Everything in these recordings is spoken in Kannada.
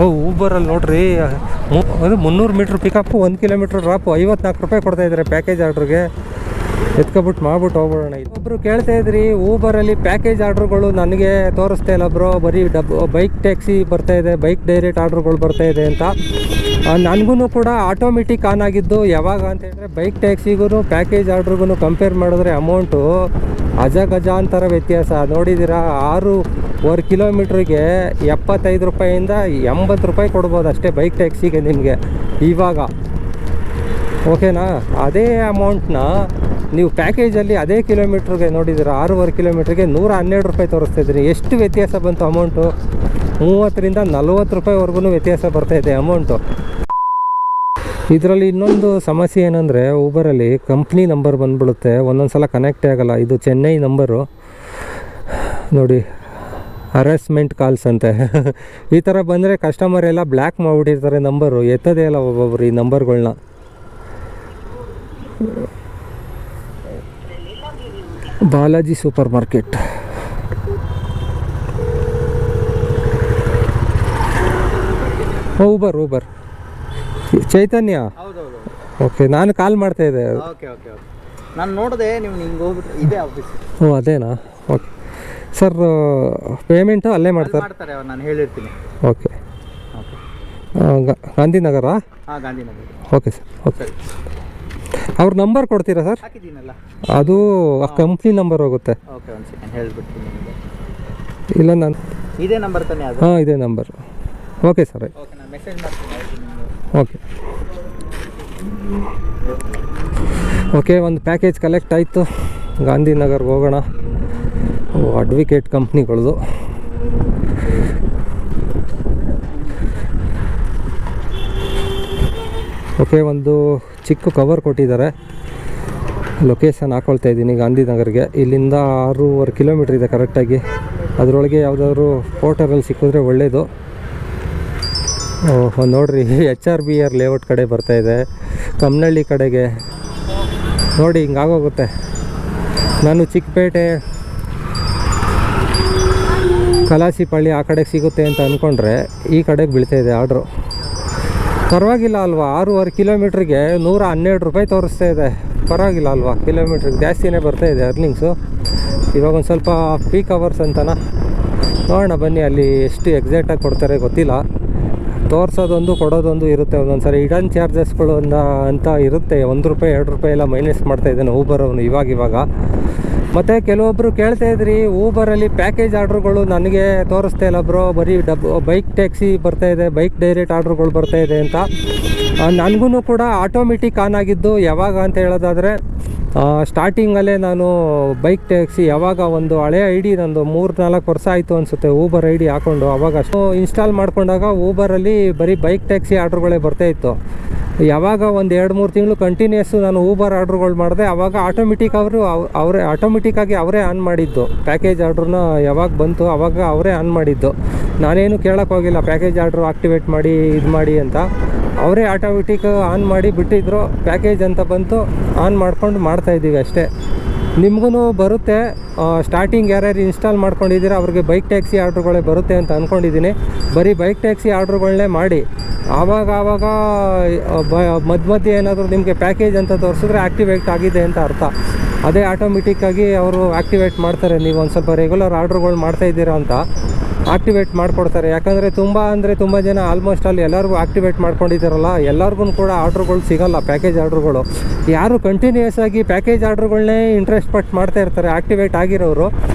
ಊಬರಲ್ಲಿ ನೋಡ್ರಿ ಅದು 300 ಮೀಟ್ರ್ ಪಿಕಪ್ಪು 1 ಕಿಲೋಮೀಟ್ರ್ ಡ್ರಾಪು 54 ರೂಪಾಯಿ ಕೊಡ್ತಾಯಿದ್ದಾರೆ ಪ್ಯಾಕೇಜ್ ಆರ್ಡ್ರಿಗೆ. ಎತ್ಕೊಬಿಟ್ಟು ಮಾಡ್ಬಿಟ್ಟು ಹೋಗ್ಬಿಡೋಣ. ಒಬ್ಬರು ಕೇಳ್ತಾ ಇದ್ರಿ ಊಬರಲ್ಲಿ ಪ್ಯಾಕೇಜ್ ಆರ್ಡ್ರುಗಳು ನನಗೆ ತೋರಿಸ್ತಾ ಇಲ್ಲ ಬ್ರೋ, ಬರೀ ಬೈಕ್ ಟ್ಯಾಕ್ಸಿ ಬರ್ತಾಯಿದೆ, ಬೈಕ್ ಡೈರೆಕ್ಟ್ ಆರ್ಡ್ರುಗಳು ಬರ್ತಾಯಿದೆ ಅಂತ. ನನಗೂ ಕೂಡ ಆಟೋಮೆಟಿಕ್ ಆನ್ ಆಗಿದ್ದು ಯಾವಾಗ ಅಂತ ಹೇಳಿದ್ರೆ ಬೈಕ್ ಟ್ಯಾಕ್ಸಿಗೂ ಪ್ಯಾಕೇಜ್ ಆರ್ಡ್ರಿಗೂ ಕಂಪೇರ್ ಮಾಡಿದ್ರೆ ಅಮೌಂಟು ಅಜಗಜಾಂತರ ವ್ಯತ್ಯಾಸ. ನೋಡಿದ್ದೀರಾ, 6.5 ಕಿಲೋಮೀಟ್ರಿಗೆ 75 ರೂಪಾಯಿಂದ 80 ರೂಪಾಯಿ ಕೊಡ್ಬೋದು ಅಷ್ಟೇ ಬೈಕ್ ಟ್ಯಾಕ್ಸಿಗೆ ನಿಮಗೆ ಇವಾಗ. ಓಕೆನಾ? ಅದೇ ಅಮೌಂಟ್ನ ನೀವು ಪ್ಯಾಕೇಜಲ್ಲಿ ಅದೇ ಕಿಲೋಮೀಟ್ರಿಗೆ ನೋಡಿದ್ದೀರಾ 6.5 ಕಿಲೋಮೀಟ್ರಿಗೆ 112 ರೂಪಾಯಿ ತೋರಿಸ್ತಾಯಿದ್ದೀನಿ. ಎಷ್ಟು ವ್ಯತ್ಯಾಸ ಬಂತು ಅಮೌಂಟು? 30 ರಿಂದ 40 ರೂಪಾಯಿವರೆಗೂ ವ್ಯತ್ಯಾಸ ಬರ್ತಾಯಿದೆ ಅಮೌಂಟು. ಇದರಲ್ಲಿ ಇನ್ನೊಂದು ಸಮಸ್ಯೆ ಏನಂದರೆ ಊಬರಲ್ಲಿ ಕಂಪ್ನಿ ನಂಬರ್ ಬಂದುಬಿಡುತ್ತೆ, ಒಂದೊಂದು ಸಲ ಕನೆಕ್ಟೇ ಆಗೋಲ್ಲ. ಇದು ಚೆನ್ನೈ ನಂಬರು ನೋಡಿ, ಹರಾಸ್ಮೆಂಟ್ ಕಾಲ್ಸ್ ಅಂತೆ. ಈ ಥರ ಬಂದರೆ ಕಸ್ಟಮರ್ ಎಲ್ಲ ಬ್ಲ್ಯಾಕ್ ಮಾಡಿಬಿಟ್ಟಿರ್ತಾರೆ ನಂಬರು, ಎತ್ತದೇ ಇಲ್ಲ ಒಬ್ಬೊಬ್ರು ಈ ನಂಬರ್ಗಳನ್ನ. Balaji super market. Uber Chaitanya. Okay, ನಾನು ಕಾಲ್ ಮಾಡ್ತಾ ಇದ್ದೆ. ನಾನು ನೋಡಿದೆ ನೀವು ಹಿಂಗೆ ಹೋಗ್ಬಿಟ್ಟು ಇದೇ ಆಫೀಸ್. ಓ ಅದೇನಾ? ಓಕೆ ಸರ್, ಪೇಮೆಂಟು ಅಲ್ಲೇ ಮಾಡ್ತಾರೆ? ನಾನು ಹೇಳಿರ್ತೀನಿ. ಓಕೆ, ಗಾಂಧಿನಗರ? ಹಾಂ, ಗಾಂಧಿನಗರ. Okay sir. ಓಕೆ, ಅವ್ರ ನಂಬರ್ ಕೊಡ್ತೀರಾ ಸರ್? ಹಾಕಿದ್ದೀನಲ್ಲ, ಅದು ಕಂಪ್ನಿ ನಂಬರ್ ಹೋಗುತ್ತೆ. ಓಕೆ, ಒಂದು ಸೆಕೆಂಡ್ ಹೇಳ್ಬಿಡ್ತೀನಿ ನಿಮಗೆ. ಇಲ್ಲ, ನಾನು ಇದೇ ನಂಬರ್ ತಾನೇ ಅದು? ಹಾಂ, ಇದೇ ನಂಬರ್. Okay sir. ಓಕೆ, ನಾನು ಮೆಸೇಜ್ ಮಾಡ್ತೀನಿ. ಓಕೆ ಓಕೆ, ಒಂದು ಪ್ಯಾಕೇಜ್ ಕಲೆಕ್ಟ್ ಆಯಿತು. ಗಾಂಧಿನಗರ್ಗೆ ಹೋಗೋಣ. ಅಡ್ವೊಕೇಟ್ ಕಂಪ್ನಿಗಳದು. ಓಕೆ, ಒಂದು ಚಿಕ್ಕ ಕವರ್ ಕೊಟ್ಟಿದ್ದಾರೆ. ಲೊಕೇಶನ್ ಹಾಕ್ಕೊಳ್ತಾ ಇದ್ದೀನಿ ಗಾಂಧಿನಗರ್ಗೆ. ಇಲ್ಲಿಂದ 6.5 ಕಿಲೋಮೀಟ್ರ್ ಇದೆ ಕರೆಕ್ಟಾಗಿ. ಅದರೊಳಗೆ ಯಾವುದಾದ್ರು ಪೋರ್ಟರಲ್ಲಿ ಸಿಕ್ಕಿದ್ರೆ ಒಳ್ಳೆಯದು. ನೋಡಿರಿ, HRBR ಲೇಔಟ್ ಕಡೆ ಬರ್ತಾಯಿದೆ, ಕಮ್ಮನಹಳ್ಳಿ ಕಡೆಗೆ ನೋಡಿ. ಹಿಂಗಾಗೋಗುತ್ತೆ. ನಾನು ಚಿಕ್ಕಪೇಟೆ, ಕಲಾಸಿಪಳ್ಳಿ ಆ ಕಡೆಗೆ ಸಿಗುತ್ತೆ ಅಂತ ಅಂದ್ಕೊಂಡ್ರೆ ಈ ಕಡೆಗೆ ಬೀಳ್ತಾಯಿದೆ ಆರ್ಡ್ರು. ಪರವಾಗಿಲ್ಲ ಅಲ್ವಾ? 6.5 ಕಿಲೋಮೀಟ್ರಿಗೆ 112 ರೂಪಾಯಿ ತೋರಿಸ್ತಾ ಇದೆ. ಪರವಾಗಿಲ್ಲ ಅಲ್ವಾ? ಕಿಲೋಮೀಟ್ರಿಗೆ ಜಾಸ್ತಿನೇ ಬರ್ತಾಯಿದೆ ಅರ್ನಿಂಗ್ಸು. ಇವಾಗ ಒಂದು ಸ್ವಲ್ಪ ಪೀಕ್ ಅವರ್ಸ್ ಅಂತನಾ ನೋಡೋಣ ಬನ್ನಿ, ಅಲ್ಲಿ ಎಷ್ಟು ಎಕ್ಸಾಕ್ಟಾಗಿ ಕೊಡ್ತಾರೆ ಗೊತ್ತಿಲ್ಲ. ತೋರಿಸೋದೊಂದು ಕೊಡೋದೊಂದು ಇರುತ್ತೆ. ಒಂದೊಂದು ಸಾರಿ ಹಿಡನ್ ಚಾರ್ಜಸ್ಗಳು ಅಂತ ಇರುತ್ತೆ. 1 ರೂಪಾಯಿ 2 ರೂಪಾಯಿ ಎಲ್ಲ ಮೈನಸ್ ಮಾಡ್ತಾಯಿದ್ದಾನೆ ಊಬರ್ ಅವನು ಇವಾಗ. ಮತ್ತು ಕೆಲವೊಬ್ಬರು ಕೇಳ್ತಾ ಇದ್ರಿ, ಊಬರಲ್ಲಿ ಪ್ಯಾಕೇಜ್ ಆರ್ಡ್ರುಗಳು ನನಗೆ ತೋರಿಸ್ತಾ ಇಲ್ಲ ಬ್ರೋ, ಬರೀ ಬೈಕ್ ಟ್ಯಾಕ್ಸಿ ಬರ್ತಾಯಿದೆ, ಬೈಕ್ ಡೈರೆಕ್ಟ್ ಆರ್ಡ್ರುಗಳು ಬರ್ತಾಯಿದೆ ಅಂತ. ನನಗೂ ಕೂಡ ಆಟೋಮೆಟಿಕ್ ಆನ್ ಆಗಿದ್ದು ಯಾವಾಗ ಅಂತ ಹೇಳೋದಾದರೆ, ಸ್ಟಾರ್ಟಿಂಗಲ್ಲೇ ನಾನು ಬೈಕ್ ಟ್ಯಾಕ್ಸಿ ಯಾವಾಗ ಒಂದು ಹಳೆ ID ನಂದು 3-4 ವರ್ಷ ಆಯಿತು ಅನಿಸುತ್ತೆ ಊಬರ್ ID ಹಾಕ್ಕೊಂಡು. ಆವಾಗ ಅಷ್ಟು ಇನ್ಸ್ಟಾಲ್ ಮಾಡ್ಕೊಂಡಾಗ ಊಬರಲ್ಲಿ ಬರೀ ಬೈಕ್ ಟ್ಯಾಕ್ಸಿ ಆರ್ಡ್ರುಗಳೇ ಬರ್ತಾಯಿತ್ತು. ಯಾವಾಗ ಒಂದು 2-3 ತಿಂಗಳು ಕಂಟಿನ್ಯೂಸ್ಸು ನಾನು ಊಬರ್ ಆರ್ಡ್ರುಗಳು ಮಾಡಿದೆ, ಆವಾಗ ಆಟೋಮೆಟಿಕ್ಕಾಗಿ ಅವರೇ ಆನ್ ಮಾಡಿದ್ದು. ಪ್ಯಾಕೇಜ್ ಆರ್ಡ್ರನ್ನ ಯಾವಾಗ ಬಂತು ಆವಾಗ ಅವರೇ ಆನ್ ಮಾಡಿದ್ದು. ನಾನೇನು ಕೇಳೋಕ್ಕೋಗಿಲ್ಲ ಪ್ಯಾಕೇಜ್ ಆರ್ಡ್ರು ಆಕ್ಟಿವೇಟ್ ಮಾಡಿ ಇದು ಮಾಡಿ ಅಂತ. ಅವರೇ ಆಟೋಮೆಟಿಕ್ ಆನ್ ಮಾಡಿ ಬಿಟ್ಟಿದ್ರು. ಪ್ಯಾಕೇಜ್ ಅಂತ ಬಂತು, ಆನ್ ಮಾಡ್ಕೊಂಡು ಮಾಡ್ತಾಯಿದ್ದೀವಿ ಅಷ್ಟೇ. ನಿಮಗೂ ಬರುತ್ತೆ. ಸ್ಟಾರ್ಟಿಂಗ್ ಯಾರ್ಯಾರು ಇನ್ಸ್ಟಾಲ್ ಮಾಡ್ಕೊಂಡಿದ್ದೀರಾ ಅವ್ರಿಗೆ ಬೈಕ್ ಟ್ಯಾಕ್ಸಿ ಆರ್ಡ್ರುಗಳೇ ಬರುತ್ತೆ ಅಂತ ಅಂದ್ಕೊಂಡಿದ್ದೀನಿ. ಬರೀ ಬೈಕ್ ಟ್ಯಾಕ್ಸಿ ಆರ್ಡ್ರುಗಳನ್ನೇ ಮಾಡಿ. ಆವಾಗ ಮಧ್ಯೆ ಏನಾದರೂ ನಿಮಗೆ ಪ್ಯಾಕೇಜ್ ಅಂತ ತೋರಿಸಿದ್ರೆ ಆ್ಯಕ್ಟಿವೇಟ್ ಆಗಿದೆ ಅಂತ ಅರ್ಥ. ಅದೇ ಆಟೋಮೆಟಿಕ್ಕಾಗಿ ಅವರು ಆ್ಯಕ್ಟಿವೇಟ್ ಮಾಡ್ತಾರೆ. ನೀವು ಒಂದು ಸ್ವಲ್ಪ ರೆಗ್ಯುಲರ್ ಆರ್ಡ್ರುಗಳು ಮಾಡ್ತಾಯಿದ್ದೀರಾ ಅಂತ ಆಕ್ಟಿವೇಟ್ ಮಾಡಿಕೊಡ್ತಾರೆ. ಯಾಕಂದರೆ ತುಂಬ ಜನ ಆಲ್ಮೋಸ್ಟ್ ಅಲ್ಲಿ ಎಲ್ಲರಿಗೂ ಆಕ್ಟಿವೇಟ್ ಮಾಡ್ಕೊಂಡಿದ್ದಾರಲ್ಲ, ಎಲ್ಲರಿಗೂ ಕೂಡ ಆರ್ಡ್ರುಗಳು ಸಿಗೋಲ್ಲ ಪ್ಯಾಕೇಜ್ ಆರ್ಡ್ರುಗಳು. ಯಾರು ಕಂಟಿನ್ಯೂಸ್ ಆಗಿ ಪ್ಯಾಕೇಜ್ ಆರ್ಡ್ರುಗಳನ್ನೇ ಇಂಟ್ರೆಸ್ಟ್ ಪಟ್ಟು ಮಾಡ್ತಾ ಇರ್ತಾರೆ ಆಕ್ಟಿವೇಟ್ ಆಗಿರೋರು,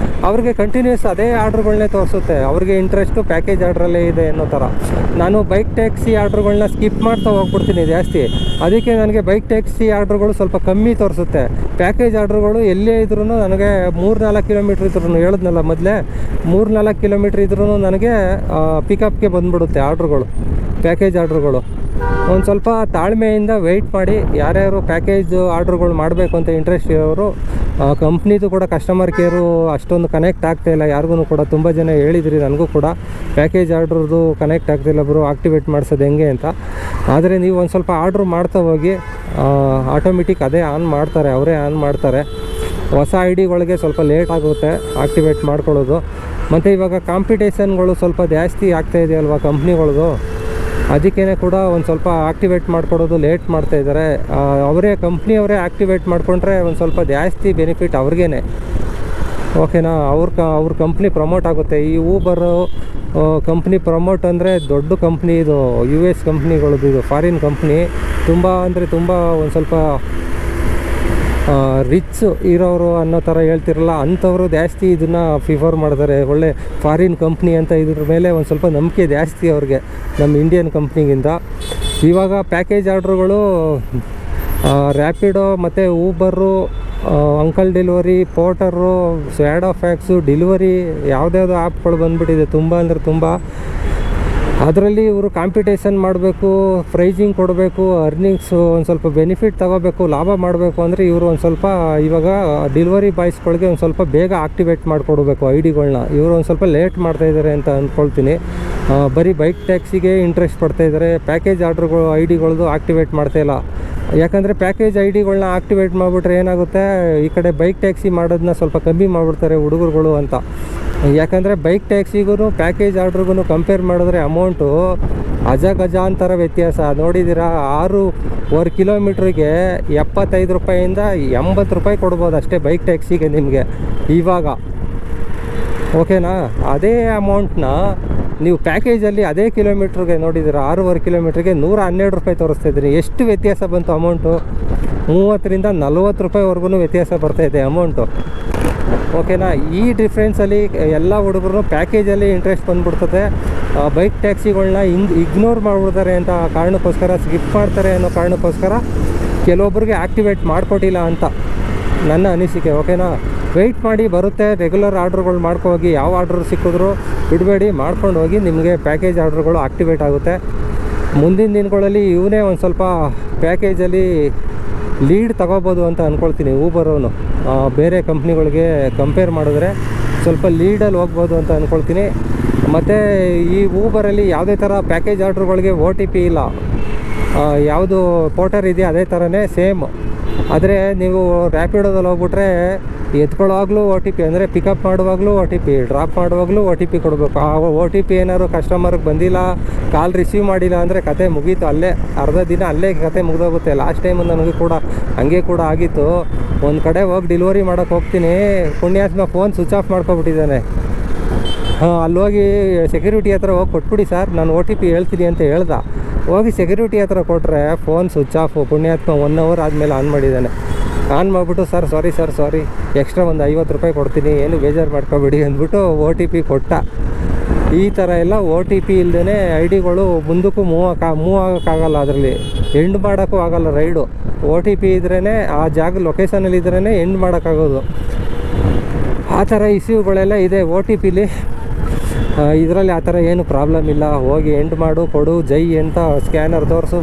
ಅವ್ರಿಗೆ ಕಂಟಿನ್ಯೂಸ್ ಅದೇ ಆರ್ಡ್ರುಗಳನ್ನೇ ತೋರಿಸುತ್ತೆ. ಅವ್ರಿಗೆ ಇಂಟ್ರೆಸ್ಟು ಪ್ಯಾಕೇಜ್ ಆರ್ಡ್ರಲ್ಲೇ ಇದೆ ಅನ್ನೋ ಥರ. ನಾನು ಬೈಕ್ ಟ್ಯಾಕ್ಸಿ ಆರ್ಡ್ರುಗಳನ್ನ ಸ್ಕಿಪ್ ಮಾಡ್ತಾ ಹೋಗ್ಬಿಡ್ತೀನಿ ಜಾಸ್ತಿ. ಅದಕ್ಕೆ ನನಗೆ ಬೈಕ್ ಟ್ಯಾಕ್ಸಿ ಆರ್ಡ್ರುಗಳು ಸ್ವಲ್ಪ ಕಮ್ಮಿ ತೋರಿಸುತ್ತೆ. ಪ್ಯಾಕೇಜ್ ಆರ್ಡ್ರುಗಳು ಎಲ್ಲೇ ಇದ್ರೂ ನನಗೆ 3-4 ಕಿಲೋಮೀಟ್ರ್ ಇದ್ರೂ, ಹೇಳಿದ್ನಲ್ಲ ಮೊದಲೇ 3-4 ಕಿಲೋಮೀಟ್ರ್ ಇದ್ರೂ ನನಗೆ ಪಿಕಪ್ಗೆ ಬಂದುಬಿಡುತ್ತೆ ಆರ್ಡ್ರುಗಳು, ಪ್ಯಾಕೇಜ್ ಆರ್ಡ್ರುಗಳು. ಒಂದು ಸ್ವಲ್ಪ ತಾಳ್ಮೆಯಿಂದ ವೆಯ್ಟ್ ಮಾಡಿ. ಯಾರ್ಯಾರು ಪ್ಯಾಕೇಜ್ ಆರ್ಡ್ರುಗಳು ಮಾಡಬೇಕು ಅಂತ ಇಂಟ್ರೆಸ್ಟ್ ಇರೋರು, ಕಂಪ್ನಿದು ಕೂಡ ಕಸ್ಟಮರ್ ಕೇರು ಅಷ್ಟೊಂದು ಕನೆಕ್ಟ್ ಆಗ್ತಾಯಿಲ್ಲ ಯಾರಿಗೂ ಕೂಡ. ತುಂಬ ಜನ ಹೇಳಿದ್ರಿ ನನಗೂ ಕೂಡ ಪ್ಯಾಕೇಜ್ ಆರ್ಡ್ರದ್ದು ಕನೆಕ್ಟ್ ಆಗ್ತಿಲ್ಲ ಬ್ರೋ, ಆಕ್ಟಿವೇಟ್ ಮಾಡಿಸೋದು ಹೆಂಗೆ ಅಂತ. ಆದರೆ ನೀವು ಒಂದು ಸ್ವಲ್ಪ ಆರ್ಡ್ರು ಮಾಡ್ತಾ ಹೋಗಿ, ಆಟೋಮೆಟಿಕ್ ಅದೇ ಆನ್ ಮಾಡ್ತಾರೆ, ಅವರೇ ಆನ್ ಮಾಡ್ತಾರೆ. ಹೊಸ ID-ಗಳಿಗೆ ಸ್ವಲ್ಪ ಲೇಟ್ ಆಗುತ್ತೆ ಆಕ್ಟಿವೇಟ್ ಮಾಡ್ಕೊಳ್ಳೋದು. ಮತ್ತು ಇವಾಗ ಕಾಂಪಿಟೇಷನ್ಗಳು ಸ್ವಲ್ಪ ಜಾಸ್ತಿ ಆಗ್ತಾಯಿದೆಯಲ್ವ ಕಂಪ್ನಿಗಳದು. ಅದಕ್ಕೇ ಕೂಡ ಒಂದು ಸ್ವಲ್ಪ ಆ್ಯಕ್ಟಿವೇಟ್ ಮಾಡಿಕೊಡೋದು ಲೇಟ್ ಮಾಡ್ತಾಯಿದ್ದಾರೆ. ಅವರೇ ಕಂಪ್ನಿಯವರೇ ಆ್ಯಕ್ಟಿವೇಟ್ ಮಾಡಿಕೊಂಡ್ರೆ ಒಂದು ಸ್ವಲ್ಪ ಜಾಸ್ತಿ ಬೆನಿಫಿಟ್ ಅವ್ರಿಗೇ. ಓಕೆನಾ, ಅವ್ರ ಕಂಪ್ನಿ ಪ್ರಮೋಟ್ ಆಗುತ್ತೆ. ಈ ಊಬರು ಕಂಪ್ನಿ ಪ್ರಮೋಟ್ ಅಂದರೆ ದೊಡ್ಡ ಕಂಪ್ನಿ, ಇದು US ಕಂಪ್ನಿಗಳದ್ದು, ಇದು ಫಾರಿನ್ ಕಂಪ್ನಿ. ತುಂಬ ಅಂದರೆ ತುಂಬ ಒಂದು ಸ್ವಲ್ಪ ರಿಚ್ ಇರೋರು ಅನ್ನೋ ಥರ ಹೇಳ್ತಿರಲ್ಲ, ಅಂಥವರು ಜಾಸ್ತಿ ಇದನ್ನು ಪ್ರಿಫರ್ ಮಾಡ್ತಾರೆ. ಒಳ್ಳೆ ಫಾರಿನ್ ಕಂಪ್ನಿ ಅಂತ ಇದ್ರ ಮೇಲೆ ಒಂದು ಸ್ವಲ್ಪ ನಂಬಿಕೆ ಜಾಸ್ತಿ ಅವ್ರಿಗೆ ನಮ್ಮ ಇಂಡಿಯನ್ ಕಂಪ್ನಿಗಿಂತ. ಇವಾಗ ಪ್ಯಾಕೇಜ್ ಆರ್ಡ್ರುಗಳು ರ್ಯಾಪಿಡೋ ಮತ್ತು Uber, uncle delivery, ಪೋರ್ಟರು, ಸ್ವ್ಯಾಡೋ fax, delivery, ಯಾವುದ್ಯಾವುದೋ ಆ್ಯಪ್ಗಳು ಬಂದುಬಿಟ್ಟಿದೆ ತುಂಬ ಅಂದರೆ ತುಂಬ. ಅದರಲ್ಲಿ ಇವರು ಕಾಂಪಿಟೇಷನ್ ಮಾಡಬೇಕು, ಪ್ರೈಸಿಂಗ್ ಕೊಡಬೇಕು, ಅರ್ನಿಂಗ್ಸು ಒಂದು ಸ್ವಲ್ಪ ಬೆನಿಫಿಟ್ ತಗೋಬೇಕು, ಲಾಭ ಮಾಡಬೇಕು ಅಂದರೆ ಇವರು ಒಂದು ಸ್ವಲ್ಪ ಇವಾಗ ಡೆಲಿವರಿ ಬಾಯ್ಸ್ಗಳಿಗೆ ಒಂದು ಸ್ವಲ್ಪ ಬೇಗ ಆಕ್ಟಿವೇಟ್ ಮಾಡಿಕೊಡ್ಬೇಕು ID-ಗಳ್ನ. ಇವರು ಒಂದು ಸ್ವಲ್ಪ ಲೇಟ್ ಮಾಡ್ತಾಯಿದ್ದಾರೆ ಅಂತ ಅಂದ್ಕೊಳ್ತೀನಿ. ಬರೀ ಬೈಕ್ ಟ್ಯಾಕ್ಸಿಗೆ ಇಂಟ್ರೆಸ್ಟ್ ಪಡ್ತಾಯಿದ್ದಾರೆ, ಪ್ಯಾಕೇಜ್ ಆರ್ಡ್ರುಗಳು ID-ಗಳ್ದು ಆಕ್ಟಿವೇಟ್ ಮಾಡ್ತಾಯಿಲ್ಲ. ಯಾಕಂದರೆ ಪ್ಯಾಕೇಜ್ ID-ಗಳ್ನ ಆಕ್ಟಿವೇಟ್ ಮಾಡಿಬಿಟ್ರೆ ಏನಾಗುತ್ತೆ, ಈ ಕಡೆ ಬೈಕ್ ಟ್ಯಾಕ್ಸಿ ಮಾಡೋದನ್ನ ಸ್ವಲ್ಪ ಕಮ್ಮಿ ಮಾಡಿಬಿಡ್ತಾರೆ ಹುಡುಗರುಗಳು ಅಂತ. ಯಾಕಂದರೆ ಬೈಕ್ ಟ್ಯಾಕ್ಸಿಗೂ ಪ್ಯಾಕೇಜ್ ಆರ್ಡ್ರಿಗೂ ಕಂಪೇರ್ ಮಾಡಿದ್ರೆ ಅಮೌಂಟು ಅಜಗಜಾಂತರ ವ್ಯತ್ಯಾಸ. ನೋಡಿದ್ದೀರಾ, 6.5 ಕಿಲೋಮೀಟ್ರಿಗೆ 75 ರೂಪಾಯಿಂದ 80 ರೂಪಾಯಿ ಕೊಡ್ಬೋದು ಅಷ್ಟೇ ಬೈಕ್ ಟ್ಯಾಕ್ಸಿಗೆ ನಿಮಗೆ ಇವಾಗ. ಓಕೆನಾ, ಅದೇ ಅಮೌಂಟ್ನ ನೀವು ಪ್ಯಾಕೇಜಲ್ಲಿ ಅದೇ ಕಿಲೋಮೀಟ್ರಿಗೆ ನೋಡಿದ್ದೀರಾ 6.5 ಕಿಲೋಮೀಟ್ರಿಗೆ 112 ರೂಪಾಯಿ ತೋರಿಸ್ತಾಯಿದ್ದೀನಿ. ಎಷ್ಟು ವ್ಯತ್ಯಾಸ ಬಂತು ಅಮೌಂಟು? 30ರಿಂದ 40 ರೂಪಾಯಿವರೆಗೂ ವ್ಯತ್ಯಾಸ ಬರ್ತಾಯಿದೆ ಅಮೌಂಟು. ಓಕೆನಾ, ಈ ಡಿಫ್ರೆನ್ಸಲ್ಲಿ ಎಲ್ಲ ಹುಡುಗರು ಪ್ಯಾಕೇಜಲ್ಲಿ ಇಂಟ್ರೆಸ್ಟ್ ಬಂದುಬಿಡ್ತದೆ. ಬೈಕ್ ಟ್ಯಾಕ್ಸಿಗಳನ್ನ ಇಗ್ನೋರ್ ಮಾಡಿಬಿಡ್ತಾರೆ ಅಂತ ಕಾರಣಕ್ಕೋಸ್ಕರ, ಸ್ಕಿಪ್ ಮಾಡ್ತಾರೆ ಅನ್ನೋ ಕಾರಣಕ್ಕೋಸ್ಕರ ಕೆಲವೊಬ್ಬರಿಗೆ ಆ್ಯಕ್ಟಿವೇಟ್ ಮಾಡಿಕೊಟ್ಟಿಲ್ಲ ಅಂತ ನನ್ನ ಅನಿಸಿಕೆ. ಓಕೆನಾ, ವೆಯ್ಟ್ ಮಾಡಿ, ಬರುತ್ತೆ. ರೆಗ್ಯುಲರ್ ಆರ್ಡ್ರುಗಳು ಮಾಡ್ಕೋಗಿ, ಯಾವ ಆರ್ಡ್ರ್ ಸಿಕ್ಕಿದ್ರು ಬಿಡಬೇಡಿ, ಮಾಡ್ಕೊಂಡು ಹೋಗಿ. ನಿಮಗೆ ಪ್ಯಾಕೇಜ್ ಆರ್ಡ್ರುಗಳು ಆಕ್ಟಿವೇಟ್ ಆಗುತ್ತೆ. ಮುಂದಿನ ದಿನಗಳಲ್ಲಿ ಇವನೇ ಒಂದು ಸ್ವಲ್ಪ ಪ್ಯಾಕೇಜಲ್ಲಿ ಲೀಡ್ ತಗೋಬೋದು ಅಂತ ಅಂದ್ಕೊಳ್ತೀನಿ. ಊಬರೋನು ಬೇರೆ ಕಂಪ್ನಿಗಳಿಗೆ ಕಂಪೇರ್ ಮಾಡಿದ್ರೆ ಸ್ವಲ್ಪ ಲೀಡಲ್ಲಿ ಹೋಗ್ಬೋದು ಅಂತ ಅಂದ್ಕೊಳ್ತೀನಿ. ಮತ್ತು ಈ ಊಬರಲ್ಲಿ ಯಾವುದೇ ಥರ ಪ್ಯಾಕೇಜ್ ಆರ್ಡ್ರುಗಳಿಗೆ OTP ಇಲ್ಲ. ಯಾವುದು ಪೋರ್ಟರ್ ಇದೆಯಾ ಅದೇ ಥರನೇ ಸೇಮ್. ಆದರೆ ನೀವು ರ್ಯಾಪಿಡೋದಲ್ಲಿ ಹೋಗ್ಬಿಟ್ರೆ ಎತ್ಕೊಳ್ಳೋವಾಗಲೂ OTP, ಅಂದರೆ ಪಿಕಪ್ ಮಾಡುವಾಗಲೂ OTP, ಡ್ರಾಪ್ ಮಾಡುವಾಗಲೂ OTP ಕೊಡಬೇಕು. ಆ OTP ಏನಾದ್ರು ಕಸ್ಟಮರ್ಗೆ ಬಂದಿಲ್ಲ, ಕಾಲ್ ರಿಸೀವ್ ಮಾಡಿಲ್ಲ ಅಂದರೆ ಕತೆ ಮುಗೀತು. ಅಲ್ಲೇ ಅರ್ಧ ದಿನ ಅಲ್ಲೇ ಕತೆ ಮುಗಿದೋಗುತ್ತೆ. ಲಾಸ್ಟ್ ಟೈಮು ನನಗೂ ಕೂಡ ಹಂಗೆ ಕೂಡ ಆಗಿತ್ತು. ಒಂದು ಕಡೆ ಹೋಗಿ ಡೆಲಿವರಿ ಮಾಡೋಕ್ಕೆ ಹೋಗ್ತೀನಿ, ಪುಣ್ಯಾತ್ಮ ಫೋನ್ ಸ್ವಿಚ್ ಆಫ್ ಮಾಡ್ಕೊಬಿಟ್ಟಿದ್ದಾನೆ. ಅಲ್ಲೋಗಿ ಸೆಕ್ಯೂರಿಟಿ ಹತ್ರ ಹೋಗಿ ಕೊಟ್ಬಿಡಿ ಸರ್, ನಾನು OTP ಹೇಳ್ತೀನಿ ಅಂತ ಹೇಳ್ದ. ಹೋಗಿ ಸೆಕ್ಯೂರಿಟಿ ಹತ್ರ ಕೊಟ್ಟರೆ ಫೋನ್ ಸ್ವಿಚ್ ಆಫು. ಪುಣ್ಯಾತ್ಮ 1 ಅವರ್ ಆದಮೇಲೆ ಆನ್ ಮಾಡಿದ್ದಾನೆ. ಆನ್ ಮಾಡಿಬಿಟ್ಟು ಸರ್ ಸಾರಿ ಎಕ್ಸ್ಟ್ರಾ ಒಂದು 50 ರೂಪಾಯಿ ಕೊಡ್ತೀನಿ, ಏನು ಬೇಜಾರು ಮಾಡ್ಕೊಬೇಡಿ ಅಂದ್ಬಿಟ್ಟು OTP ಕೊಟ್ಟ. ಈ ಥರ ಎಲ್ಲ OTP ಇಲ್ಲದೇ ID-ಗಳು ಮುಂದಕ್ಕೂ ಮೂವ್ ಆಗೋಕ್ಕಾಗಲ್ಲ. ಅದರಲ್ಲಿ ಎಂಡ್ ಮಾಡೋಕ್ಕೂ ಆಗಲ್ಲ ರೈಡು. OTP ಇದ್ರೇ ಆ ಜಾಗ ಲೊಕೇಶನಲ್ಲಿ ಇದ್ರೇ ಎಂಡ್ ಮಾಡೋಕ್ಕಾಗೋದು. ಆ ಥರ ಇಶ್ಯೂಗಳೆಲ್ಲ ಇದೆ OTPಲಿ. ಇದರಲ್ಲಿ ಆ ಥರ ಏನು ಪ್ರಾಬ್ಲಮ್ ಇಲ್ಲ. ಹೋಗಿ ಎಂಡ್ ಮಾಡು, ಕೊಡು, ಜೈ ಅಂತ ಸ್ಕ್ಯಾನರ್ ತೋರಿಸು,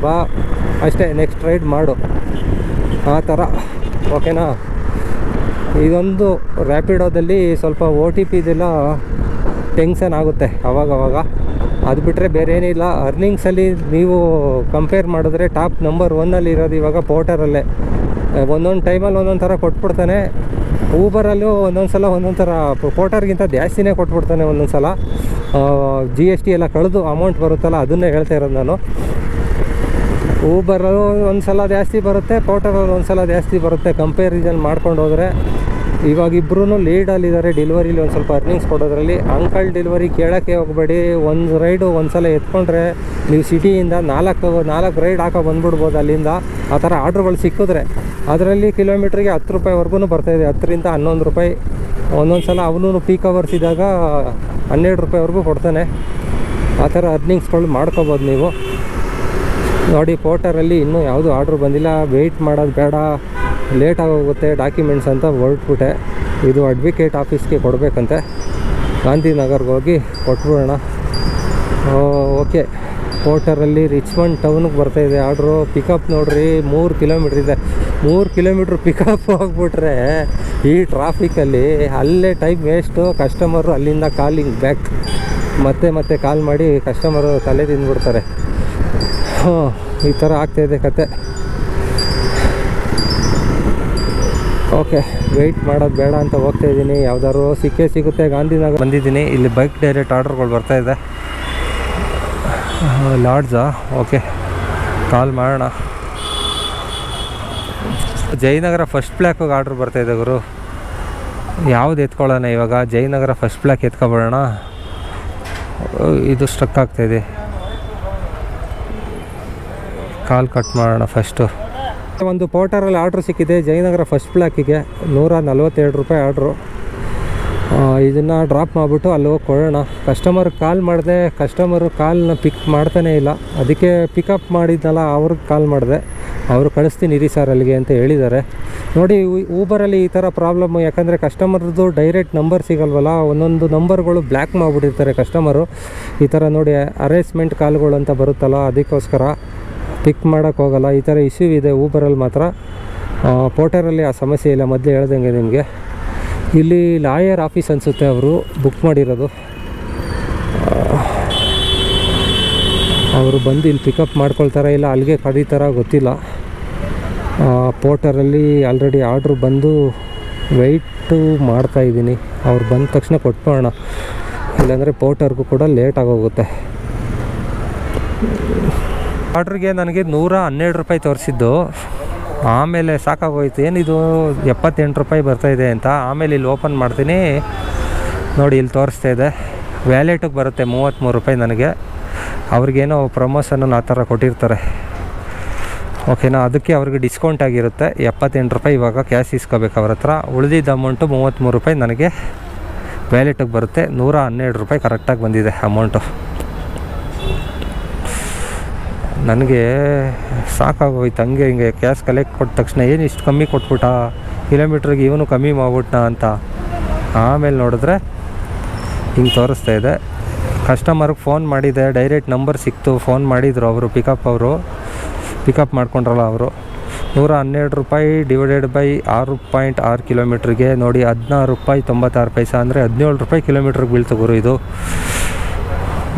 ಬಾ ಅಷ್ಟೇ, ನೆಕ್ಸ್ಟ್ ರೈಡ್ ಮಾಡು, ಆ ಥರ. ಓಕೆನಾ, ಇದೊಂದು ರ್ಯಾಪಿಡೋದಲ್ಲಿ ಸ್ವಲ್ಪ OTPದೆಲ್ಲ ಟೆನ್ಷನ್ ಆಗುತ್ತೆ ಅವಾಗವಾಗ. ಅದು ಬಿಟ್ಟರೆ ಬೇರೆ ಏನಿಲ್ಲ. ಅರ್ನಿಂಗ್ಸಲ್ಲಿ ನೀವು ಕಂಪೇರ್ ಮಾಡಿದ್ರೆ ಟಾಪ್ ನಂಬರ್ 1 ಇರೋದು ಇವಾಗ ಪೋರ್ಟರಲ್ಲೇ. ಒಂದೊಂದು ಟೈಮಲ್ಲಿ ಒಂದೊಂದು ಥರ ಕೊಟ್ಬಿಡ್ತಾನೆ. ಊಬರಲ್ಲೂ ಒಂದೊಂದು ಸಲ ಒಂದೊಂದು ಥರ, ಪೋರ್ಟರ್ಗಿಂತ ಜಾಸ್ತಿನೇ ಕೊಟ್ಬಿಡ್ತಾನೆ ಒಂದೊಂದು ಸಲ. GST ಎಲ್ಲ ಕಳೆದು ಅಮೌಂಟ್ ಬರುತ್ತಲ್ಲ, ಅದನ್ನೇ ಹೇಳ್ತಾ ಇರೋದು ನಾನು. ಊಬರಲ್ಲೂ ಒಂದು ಸಲ ಜಾಸ್ತಿ ಬರುತ್ತೆ, ಪೋರ್ಟರಲ್ಲಿ ಒಂದು ಸಲ ಜಾಸ್ತಿ ಬರುತ್ತೆ. ಕಂಪೇರಿಸನ್ ಮಾಡ್ಕೊಂಡು ಹೋದರೆ ಇವಾಗ ಇಬ್ಬರೂ ಲೀಡಲ್ಲಿದ್ದಾರೆ ಡೆಲಿವರಿಲಿ. ಒಂದು ಸ್ವಲ್ಪ ಅರ್ನಿಂಗ್ಸ್ ಕೊಡೋದ್ರಲ್ಲಿ ಅಂಕಲ್ ಡೆಲಿವರಿ ಕೇಳೋಕ್ಕೆ ಹೋಗಬೇಡಿ. ಒಂದು ರೈಡು ಒಂದು ಸಲ ಎತ್ಕೊಂಡ್ರೆ ನೀವು ಸಿಟಿಯಿಂದ 4 ರೈಡ್ ಹಾಕೋ ಬಂದುಬಿಡ್ಬೋದು ಅಲ್ಲಿಂದ. ಆ ಥರ ಆರ್ಡ್ರುಗಳು ಸಿಕ್ಕಿದ್ರೆ ಅದರಲ್ಲಿ ಕಿಲೋಮೀಟ್ರಿಗೆ 10 ರೂಪಾಯಿವರೆಗೂ ಬರ್ತಾಯಿದೆ, 10ರಿಂದ 11 ರೂಪಾಯಿ. ಒಂದೊಂದು ಸಲ ಅವನು ಪೀಕ್ ಅವರ್ಸ್ ಇದ್ದಾಗ 12 ರೂಪಾಯಿವರೆಗೂ ಕೊಡ್ತಾನೆ. ಆ ಥರ ಅರ್ನಿಂಗ್ಸ್ಗಳು ಮಾಡ್ಕೋಬೋದು ನೀವು. ನೋಡಿ, ಪೋರ್ಟರಲ್ಲಿ ಇನ್ನೂ ಯಾವುದೂ ಆರ್ಡ್ರ್ ಬಂದಿಲ್ಲ. ವೆಯ್ಟ್ ಮಾಡೋದು ಬೇಡ, ಲೇಟಾಗೋಗುತ್ತೆ ಡಾಕ್ಯುಮೆಂಟ್ಸ್ ಅಂತ ಹೊರಟ್ಬಿಟ್ಟೆ. ಇದು ಅಡ್ವೊಕೇಟ್ ಆಫೀಸ್ಗೆ ಕೊಡಬೇಕಂತೆ, ಗಾಂಧಿನಗರ್ಗೆ ಹೋಗಿ ಕೊಟ್ಬಿಡೋಣ. ಓಕೆ, ಪೋರ್ಟರಲ್ಲಿ ರಿಚ್ಮಂಡ್ ಟೌನ್ಗೆ ಬರ್ತಾಯಿದೆ ಆರ್ಡ್ರು. ಪಿಕಪ್ ನೋಡ್ರಿ 3 ಕಿಲೋಮೀಟ್ರ್ ಇದೆ. 3 ಕಿಲೋಮೀಟ್ರ್ ಪಿಕಪ್ ಹೋಗ್ಬಿಟ್ರೆ ಈ ಟ್ರಾಫಿಕಲ್ಲಿ ಅಲ್ಲೇ ಟೈಮ್ ವೇಸ್ಟು. ಕಸ್ಟಮರು ಅಲ್ಲಿಂದ ಕಾಲಿಂಗ್ ಬ್ಯಾಕ್, ಮತ್ತೆ ಕಾಲ್ ಮಾಡಿ ಕಸ್ಟಮರು ತಲೆ ತಿಂದ್ಬಿಡ್ತಾರೆ. ಈ ಥರ ಆಗ್ತಾಯಿದೆ ಕತೆ. ಓಕೆ, ವೆಯ್ಟ್ ಮಾಡೋದು ಬೇಡ ಅಂತ ಹೋಗ್ತಾಯಿದ್ದೀನಿ. ಯಾವ್ದಾದ್ರು ಸಿಗುತ್ತೆ. ಗಾಂಧಿನಗರ ಬಂದಿದ್ದೀನಿ. ಇಲ್ಲಿ ಬೈಕ್ ಡೈರೆಕ್ಟ್ ಆರ್ಡ್ರ್ಗಳು ಬರ್ತಾಯಿದೆ. ಲಾಡ್ಜಾ? ಓಕೆ, ಕಾಲ್ ಮಾಡೋಣ. ಜಯನಗರ ಫಸ್ಟ್ ಬ್ಲ್ಯಾಕಿಗೆ ಆರ್ಡ್ರ್ ಬರ್ತಾಯಿದೆ ಗುರು. ಯಾವ್ದು ಎತ್ಕೊಳ್ಳೋಣ ಇವಾಗ? ಜಯನಗರ ಫಸ್ಟ್ ಬ್ಲ್ಯಾಕ್ ಎತ್ಕೊಬಿಡೋಣ. ಇದು ಸ್ಟ್ರಕ್ ಆಗ್ತಾಯಿದೆ, ಕಾಲ್ ಕಟ್ ಮಾಡೋಣ ಫಸ್ಟು. ಒಂದು ಪೋರ್ಟರಲ್ಲಿ ಆರ್ಡ್ರ್ ಸಿಕ್ಕಿದೆ ಜಯನಗರ ಫಸ್ಟ್ ಬ್ಲ್ಯಾಕಿಗೆ, 142 ರೂಪಾಯಿ ಆರ್ಡ್ರು. ಇದನ್ನು ಡ್ರಾಪ್ ಮಾಡಿಬಿಟ್ಟು ಅಲ್ಲಿ ಹೋಗಿ ಕೊಡೋಣ. ಕಸ್ಟಮರ್ಗೆ ಕಾಲ್ ಮಾಡಿದೆ, ಕಸ್ಟಮರು ಕಾಲ್ನ ಪಿಕ್ ಮಾಡ್ತಾನೇ ಇಲ್ಲ. ಅದಕ್ಕೆ ಪಿಕಪ್ ಮಾಡಿದ್ನಲ್ಲ ಅವ್ರಿಗೆ ಕಾಲ್ ಮಾಡಿದೆ, ಅವರು ಕಳಿಸ್ತೀನಿ ಇರಿ ಸರ್ ಅಲ್ಲಿಗೆ ಅಂತ ಹೇಳಿದ್ದಾರೆ. ನೋಡಿ, ಊಬರಲ್ಲಿ ಈ ಥರ ಪ್ರಾಬ್ಲಮ್ಮು. ಯಾಕಂದರೆ ಕಸ್ಟಮರ್ದು ಡೈರೆಕ್ಟ್ ನಂಬರ್ ಸಿಗಲ್ವಲ್ಲ, ಒಂದೊಂದು ನಂಬರ್ಗಳು ಬ್ಲ್ಯಾಕ್ ಮಾಡಿಬಿಟ್ಟಿರ್ತಾರೆ ಕಸ್ಟಮರು. ಈ ಥರ ನೋಡಿ ಅರೇಸ್ಮೆಂಟ್ ಕಾಲ್ಗಳು ಅಂತ ಬರುತ್ತಲ್ಲ, ಅದಕ್ಕೋಸ್ಕರ ಪಿಕ್ ಮಾಡೋಕ್ಕೆ ಹೋಗಲ್ಲ. ಈ ಥರ ಇಶ್ಯೂ ಇದೆ ಊಬರಲ್ಲಿ ಮಾತ್ರ. ಪೋರ್ಟರಲ್ಲಿ ಆ ಸಮಸ್ಯೆ ಇಲ್ಲ, ಮೊದಲೇ ಹೇಳ್ದಂಗೆ ನಿಮಗೆ. ಇಲ್ಲಿ ಲಾಯರ್ ಆಫೀಸ್ ಅನಿಸುತ್ತೆ ಅವರು ಬುಕ್ ಮಾಡಿರೋದು. ಅವರು ಬಂದು ಇಲ್ಲಿ ಪಿಕಪ್ ಮಾಡ್ಕೊಳ್ತಾರ ಇಲ್ಲ ಅಲ್ಲಿಗೆ ಕರೀತಾರ ಗೊತ್ತಿಲ್ಲ. ಪೋರ್ಟರಲ್ಲಿ ಆಲ್ರೆಡಿ ಆರ್ಡ್ರ್ ಬಂದು ವೆಯ್ಟು ಮಾಡ್ತಾಯಿದ್ದೀನಿ. ಅವ್ರು ಬಂದ ತಕ್ಷಣ ಕೊಟ್ಬೋಣ, ಇಲ್ಲಾಂದರೆ ಪೋರ್ಟರ್ಗೂ ಕೂಡ ಲೇಟ್ ಆಗೋಗುತ್ತೆ. ಆರ್ಡ್ರಿಗೆ ನನಗೆ 112 ರೂಪಾಯಿ ತೋರಿಸಿದ್ದು. ಆಮೇಲೆ ಸಾಕಾಗೋಯ್ತು, ಏನಿದು 78 ರೂಪಾಯಿ ಬರ್ತಾಯಿದೆ ಅಂತ. ಆಮೇಲೆ ಇಲ್ಲಿ ಓಪನ್ ಮಾಡ್ತೀನಿ, ನೋಡಿ ಇಲ್ಲಿ ತೋರಿಸ್ತಾ ಇದೆ ವ್ಯಾಲೆಟಿಗೆ ಬರುತ್ತೆ 33 ರೂಪಾಯಿ ನನಗೆ. ಅವ್ರಿಗೇನೋ ಪ್ರಮೋಷನ್ ಆ ಥರ ಕೊಟ್ಟಿರ್ತಾರೆ, ಓಕೆನಾ. ಅದಕ್ಕೆ ಅವ್ರಿಗೆ ಡಿಸ್ಕೌಂಟ್ ಆಗಿರುತ್ತೆ. 78 ರೂಪಾಯಿ ಇವಾಗ ಕ್ಯಾಶ್ ಇಸ್ಕೋಬೇಕು ಅವ್ರ ಹತ್ರ. ಉಳಿದಿದ್ದ ಅಮೌಂಟು 33 ರೂಪಾಯಿ ನನಗೆ ವ್ಯಾಲೆಟಿಗೆ ಬರುತ್ತೆ. 112 ರೂಪಾಯಿ ಕರೆಕ್ಟಾಗಿ ಬಂದಿದೆ ಅಮೌಂಟು. ನನಗೆ ಸಾಕಾಗೋಯ್ತು ಹಂಗೆ ಹಿಂಗೆ ಕ್ಯಾಶ್ ಕಲೆಕ್ಟ್ ಕೊಟ್ಟ ತಕ್ಷಣ, ಏನು ಇಷ್ಟು ಕಮ್ಮಿ ಕೊಟ್ಬಿಟ್ಟ, ಕಿಲೋಮೀಟ್ರಿಗೆ ಇವನು ಕಮ್ಮಿ ಮಾಡ್ಬಿಟ್ಟ ಅಂತ. ಆಮೇಲೆ ನೋಡಿದ್ರೆ ಹಿಂಗೆ ತೋರಿಸ್ತಾ ಇದೆ. ಕಸ್ಟಮರ್ಗೆ ಫೋನ್ ಮಾಡಿದೆ, ಡೈರೆಕ್ಟ್ ನಂಬರ್ ಸಿಕ್ತು, ಫೋನ್ ಮಾಡಿದರು ಅವರು, ಪಿಕಪ್ ಮಾಡ್ಕೊಂಡ್ರಲ್ಲ ಅವರು. 112 ರೂಪಾಯಿ ಡಿವೈಡೆಡ್ ಬೈ 6.6 ಕಿಲೋಮೀಟ್ರಿಗೆ ನೋಡಿ 16 ರೂಪಾಯಿ 96 ಪೈಸೆ, ಅಂದರೆ 17 ರೂಪಾಯಿ ಕಿಲೋಮೀಟ್ರಿಗೆ ಬೀಳ್ತು ಗುರು. ಇದು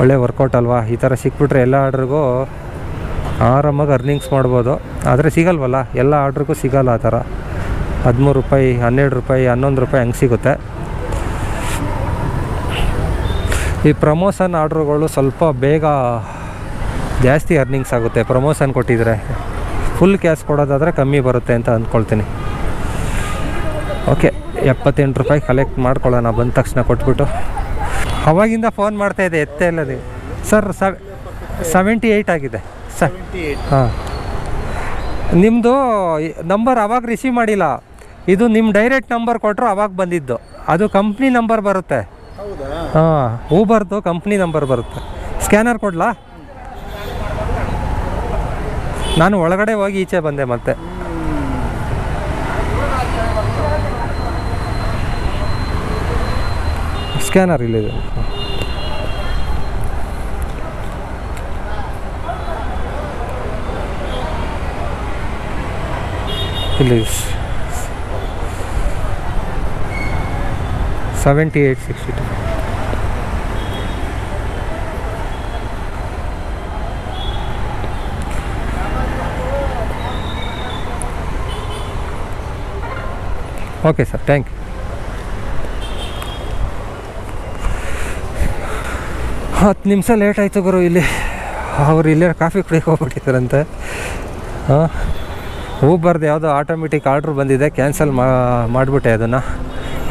ಒಳ್ಳೆ ವರ್ಕೌಟ್ ಅಲ್ವಾ? ಈ ಥರ ಸಿಕ್ಬಿಟ್ರೆ ಎಲ್ಲ ಆರ್ಡ್ರಿಗೂ ಆರಾಮಾಗಿ ಅರ್ನಿಂಗ್ಸ್ ಮಾಡ್ಬೋದು. ಆದರೆ ಸಿಗಲ್ವಲ್ಲ, ಎಲ್ಲ ಆರ್ಡ್ರಿಗೂ ಸಿಗಲ್ಲ ಆ ಥರ. 13 ರೂಪಾಯಿ 12 ರೂಪಾಯಿ 11 ರೂಪಾಯಿ ಹಂಗೆ ಸಿಗುತ್ತೆ. ಈ ಪ್ರಮೋಷನ್ ಆರ್ಡ್ರುಗಳು ಸ್ವಲ್ಪ ಬೇಗ ಜಾಸ್ತಿ ಅರ್ನಿಂಗ್ಸ್ ಆಗುತ್ತೆ. ಪ್ರಮೋಷನ್ ಕೊಟ್ಟಿದ್ರೆ ಫುಲ್ ಕ್ಯಾಶ್ ಕೊಡೋದಾದರೆ ಕಮ್ಮಿ ಬರುತ್ತೆ ಅಂತ ಅಂದ್ಕೊಳ್ತೀನಿ. ಓಕೆ, 78 ರೂಪಾಯಿ ಕಲೆಕ್ಟ್ ಮಾಡ್ಕೊಳ್ಳೋಣ ಬಂದ ತಕ್ಷಣ ಕೊಟ್ಬಿಟ್ಟು. ಅವಾಗಿಂದ ಫೋನ್ ಮಾಡ್ತಾಯಿದ್ದೆ, ಎತ್ತೇ ಇಲ್ಲ ನೀವು ಸರ್. 78 ಆಗಿದೆ ಸರ್. ಹಾಂ, ನಿಮ್ಮದು ನಂಬರ್ ಅವಾಗ ರಿಸೀವ್ ಮಾಡಿಲ್ಲ. ಇದು ನಿಮ್ಮ ಡೈರೆಕ್ಟ್ ನಂಬರ್ ಕೊಟ್ಟರು ಅವಾಗ ಬಂದಿದ್ದು. ಅದು ಕಂಪ್ನಿ ನಂಬರ್ ಬರುತ್ತೆ. ಹಾಂ, ಊಬರ್ದು ಕಂಪ್ನಿ ನಂಬರ್ ಬರುತ್ತೆ. ಸ್ಕ್ಯಾನರ್ ಕೊಡಲಾ? ನಾನು ಒಳಗಡೆ ಹೋಗಿ ಈಚೆ ಬಂದೆ ಮತ್ತೆ. ಸ್ಕ್ಯಾನರ್ ಇಲ್ಲಿದೆ. ಇಲ್ಲಿ 7862. Okay sir, thank you. 10 ನಿಮಿಷ ಲೇಟ್ ಆಯಿತು ಗುರು. ಇಲ್ಲಿ ಅವ್ರು ಇಲ್ಲೇ ಕಾಫಿ ಕುಡಿಯೋಕೆ ಹೋಗ್ಬಿಟ್ಟಿದ್ದಾರಂತೆ. ಹಾಂ, ಊಬರ್ದು ಯಾವುದೋ ಆಟೋಮೆಟಿಕ್ ಆರ್ಡ್ರ್ ಬಂದಿದೆ, ಕ್ಯಾನ್ಸಲ್ ಮಾಡಿಬಿಟ್ಟೆ ಅದನ್ನು.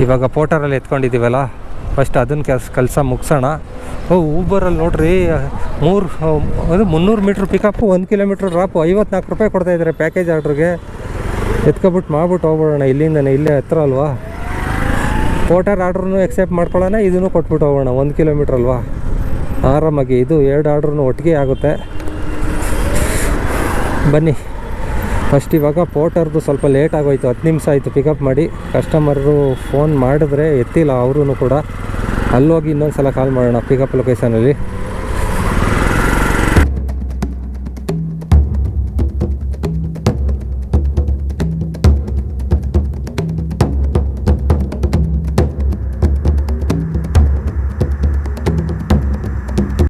ಇವಾಗ ಪೋರ್ಟರಲ್ಲಿ ಎತ್ಕೊಂಡಿದ್ದೀವಲ್ಲ, ಫಸ್ಟ್ ಅದನ್ನು ಕೆಲಸ ಮುಗಿಸೋಣ. ಊಬರಲ್ಲಿ ನೋಡ್ರಿ 300 ಮೀಟ್ರ್ ಪಿಕಪ್ಪು, 1 ಕಿಲೋಮೀಟ್ರ್ ಡ್ರಾಪು, 54 ರೂಪಾಯಿ ಕೊಡ್ತಾಯಿದ್ದಾರೆ ಪ್ಯಾಕೇಜ್ ಆರ್ಡ್ರಿಗೆ. ಎತ್ಕೊಬಿಟ್ಟು ಮಾಡ್ಬಿಟ್ಟು ಹೋಗ್ಬಿಡೋಣ ಇಲ್ಲಿಂದನೇ, ಇಲ್ಲೇ ಹತ್ರ ಅಲ್ವಾ. ಪೋರ್ಟರ್ ಆರ್ಡ್ರೂ ಎಕ್ಸೆಪ್ಟ್ ಮಾಡ್ಕೊಳ್ಳೋಣ, ಇದನ್ನು ಕೊಟ್ಬಿಟ್ಟು ಹೋಗೋಣ. 1 ಕಿಲೋಮೀಟ್ರ್ ಅಲ್ವಾ, ಆರಾಮಾಗಿ. ಇದು 2 ಆರ್ಡ್ರೂ ಒಟ್ಟಿಗೆ ಆಗುತ್ತೆ. ಬನ್ನಿ ಫಸ್ಟ್. ಇವಾಗ ಪೋರ್ಟರ್ದು ಸ್ವಲ್ಪ ಲೇಟ್ ಆಗೋಯ್ತು, 10 ನಿಮಿಷ ಆಯಿತು ಪಿಕಪ್ ಮಾಡಿ. ಕಸ್ಟಮರು ಫೋನ್ ಮಾಡಿದ್ರೆ ಎತ್ತಿಲ್ಲ ಅವರು ಕೂಡ. ಅಲ್ಲೋಗಿ ಇನ್ನೊಂದು ಸಲ ಕಾಲ್ ಮಾಡೋಣ ಪಿಕಪ್ ಲೊಕೇಶನಲ್ಲಿ.